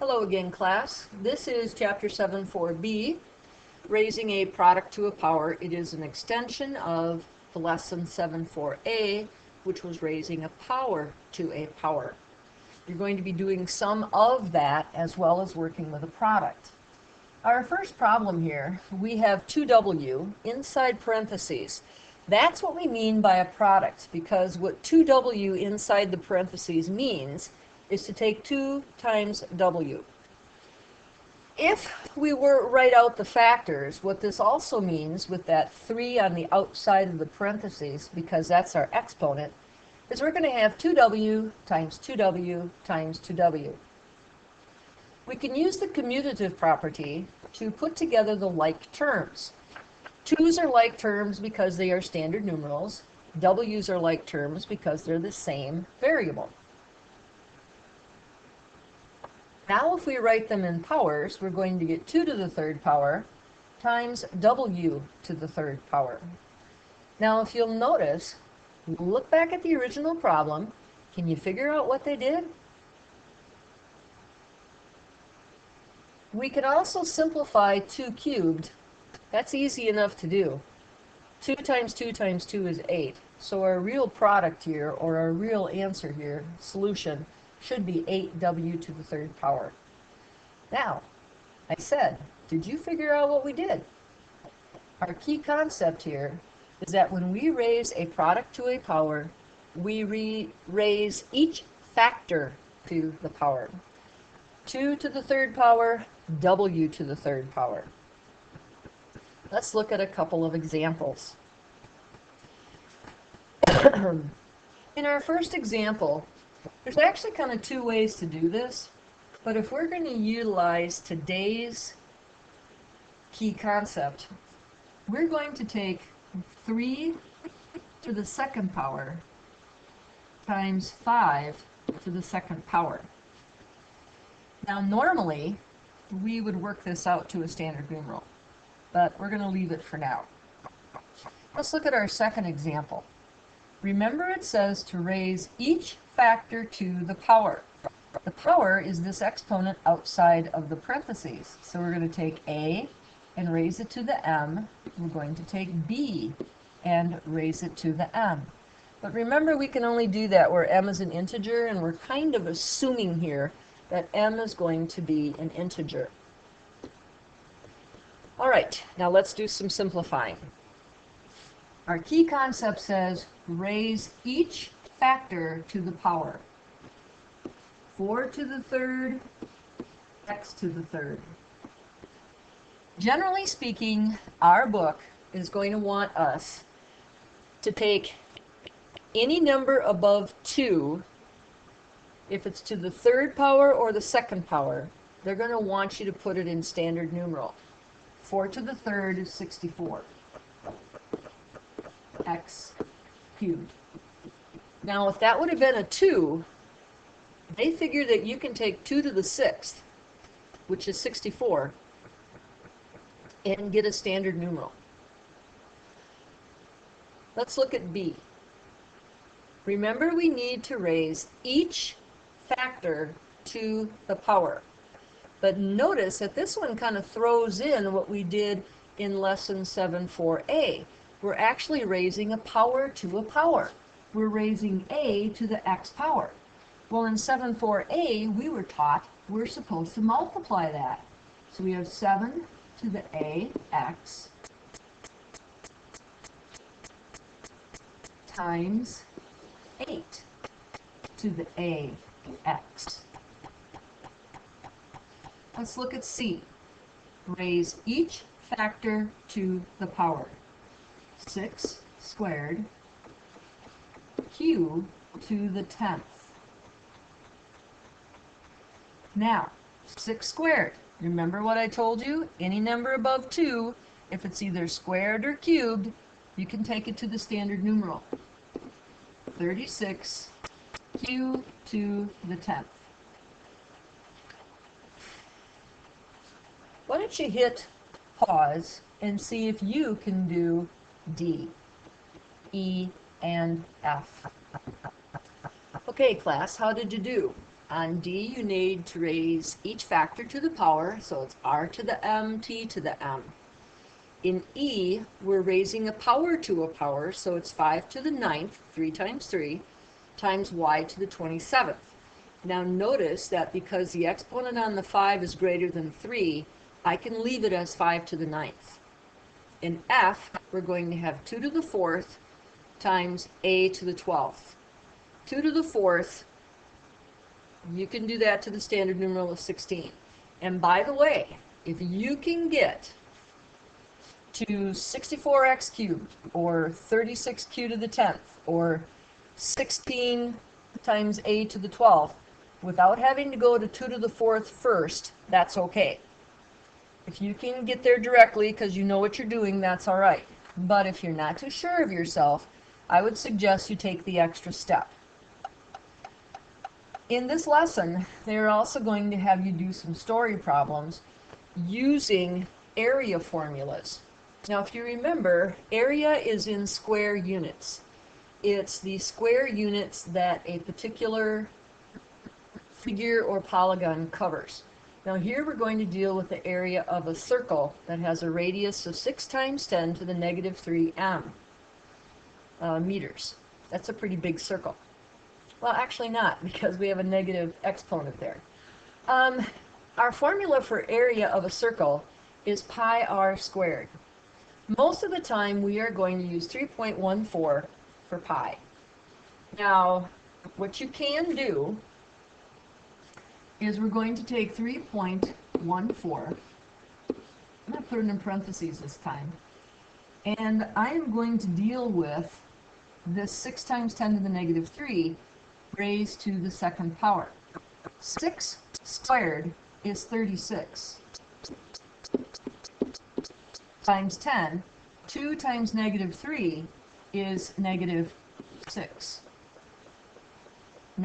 Hello again, class. This is Chapter 7 4B, Raising a Product to a Power. It is an extension of the Lesson 7 4A, which was raising a power to a power. You're going to be doing some of that as well as working with a product. Our first problem here, we have 2W inside parentheses. That's what we mean by a product, because what 2W inside the parentheses means is to take 2 times W. If we were to write out the factors, what this also means with that 3 on the outside of the parentheses, because that's our exponent, is we're going to have 2W times 2W times 2W. We can use the commutative property to put together the like terms. 2's are like terms because they are standard numerals. W's are like terms because they're the same variable. Now if we write them in powers, we're going to get 2 to the third power times W to the third power. Now if you'll notice, look back at the original problem. Can you figure out what they did? We can also simplify 2 cubed. That's easy enough to do. 2 times 2 times 2 is 8. So our real product here, or our real answer here, solution, should be 8W to the third power. Now, I said, did you figure out what we did? Our key concept here is that when we raise a product to a power, we raise each factor to the power. 2 to the third power, W to the third power. Let's look at a couple of examples. In our first example, there's actually kind of 2 ways to do this, but if we're going to utilize today's key concept, we're going to take 3 to the second power times 5 to the second power. Now normally, we would work this out to a standard numeral, but we're going to leave it for now. Let's look at our second example. Remember, it says to raise each factor to the power. The power is this exponent outside of the parentheses. So we're going to take A and raise it to the M. We're going to take B and raise it to the M. But remember, we can only do that where M is an integer, and we're kind of assuming here that M is going to be an integer. All right, now let's do some simplifying. Our key concept says raise each factor to the power. 4 to the third, x to the third. Generally speaking, our book is going to want us to take any number above 2, if it's to the third power or the second power, they're going to want you to put it in standard numeral. 4 to the third is 64. X cubed. Now, if that would have been a 2, they figure that you can take 2 to the 6th, which is 64, and get a standard numeral. Let's look at B. Remember, we need to raise each factor to the power. But notice that this one kind of throws in what we did in Lesson 7 4A. We're actually raising a power to a power. We're raising A to the x power. Well, in 7 4A, we were taught we're supposed to multiply that. So we have 7 to the ax times 8 to the ax. Let's look at C. Raise each factor to the power. 6 squared q to the 10th. Now, 6 squared. Remember what I told you? Any number above 2, if it's either squared or cubed, you can take it to the standard numeral. 36 q to the 10th. Why don't you hit pause and see if you can do D, E, and F. Okay, class, how did you do? On D, you need to raise each factor to the power, so it's r to the m, t to the m. In E, we're raising a power to a power, so it's 5 to the 9th, 3 times 3, times y to the 27th. Now notice that because the exponent on the 5 is greater than 3, I can leave it as 5 to the 9th. In F, we're going to have 2 to the 4th times a to the 12th. 2 to the 4th, you can do that to the standard numeral of 16. And by the way, if you can get to 64x cubed, or 36q to the 10th, or 16 times a to the 12th, without having to go to 2 to the 4th first, that's okay. If you can get there directly because you know what you're doing, that's all right. But if you're not too sure of yourself, I would suggest you take the extra step. In this lesson, they're also going to have you do some story problems using area formulas. Now, if you remember, area is in square units. It's the square units that a particular figure or polygon covers. Now here we're going to deal with the area of a circle that has a radius of 6 times 10 to the negative 3 m meters. That's a pretty big circle. Well, actually not, because we have a negative exponent there. Our formula for area of a circle is pi r squared. Most of the time we are going to use 3.14 for pi. Now, what you can do is we're going to take 3.14, I'm going to put it in parentheses this time, and I am going to deal with this 6 times 10 to the negative 3 raised to the second power. 6 squared is 36 times 10. 2 times negative 3 is negative 6.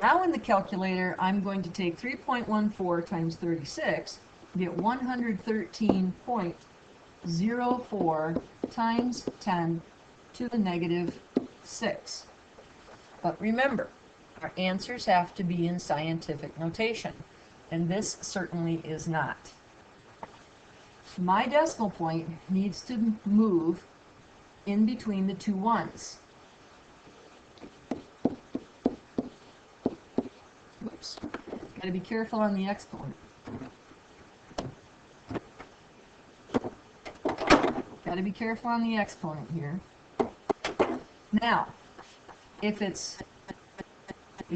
Now in the calculator, I'm going to take 3.14 times 36, get 113.04 times 10 to the negative 6. But remember, our answers have to be in scientific notation, and this certainly is not. My decimal point needs to move in between the two ones. Oops. Got to be careful on the exponent. Got to be careful on the exponent here. Now, if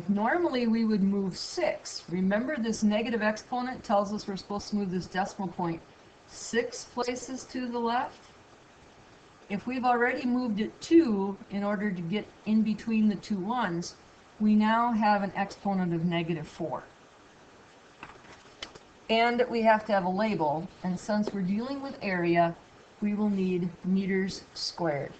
normally we would move 6, remember this negative exponent tells us we're supposed to move this decimal point 6 places to the left. If we've already moved it 2 in order to get in between the two ones, we now have an exponent of negative 4. And we have to have a label, and since we're dealing with area, we will need meters squared.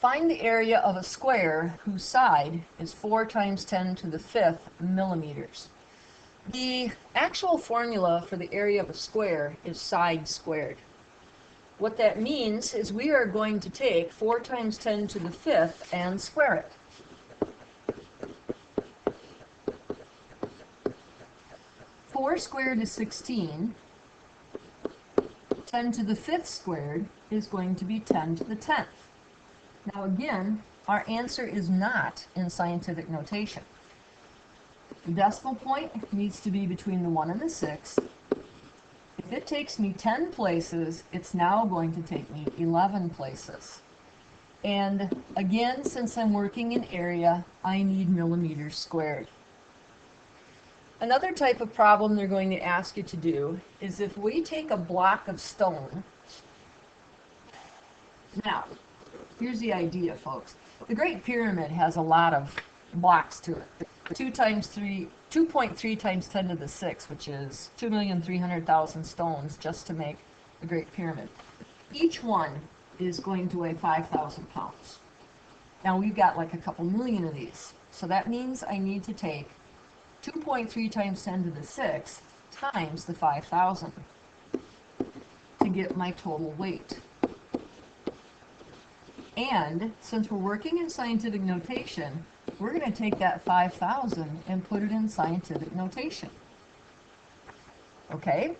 Find the area of a square whose side is 4 times 10 to the 5th millimeters. The actual formula for the area of a square is side squared. What that means is we are going to take 4 times 10 to the 5th and square it. Four squared is 16. 10 to the 5th squared is going to be 10 to the 10th. Now again, our answer is not in scientific notation. The decimal point needs to be between the 1 and the 6. If it takes me 10 places, it's now going to take me 11 places. And again, since I'm working in area, I need millimeters squared. Another type of problem they're going to ask you to do is if we take a block of stone. Now, here's the idea, folks. The Great Pyramid has a lot of blocks to it. 2.3 times 10 to the 6, which is 2,300,000 stones just to make the Great Pyramid. Each one is going to weigh 5,000 pounds. Now we've got like a couple million of these. So that means I need to take 2.3 times 10 to the 6 times the 5,000 to get my total weight. And since we're working in scientific notation, we're going to take that 5,000 and put it in scientific notation. Okay?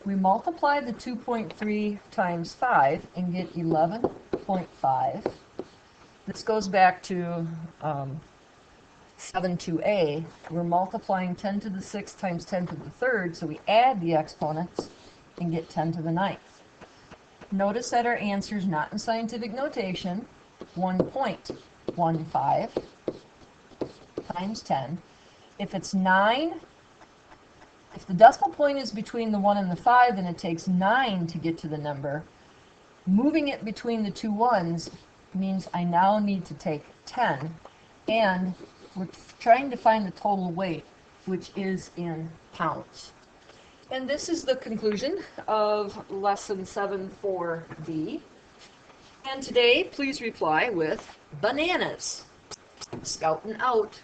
We multiply the 2.3 times 5 and get 11.5. This goes back to 7.2a. We're multiplying 10 to the 6th times 10 to the 3rd, so we add the exponents and get 10 to the 9th. Notice that our answer is not in scientific notation. 1.15 times 10. If it's 9, if the decimal point is between the 1 and the 5, then it takes 9 to get to the number. Moving it between the two ones means I now need to take 10, and we're trying to find the total weight, which is in pounds. And this is the conclusion of lesson 7.4b. And today, please reply with bananas. Scouting out.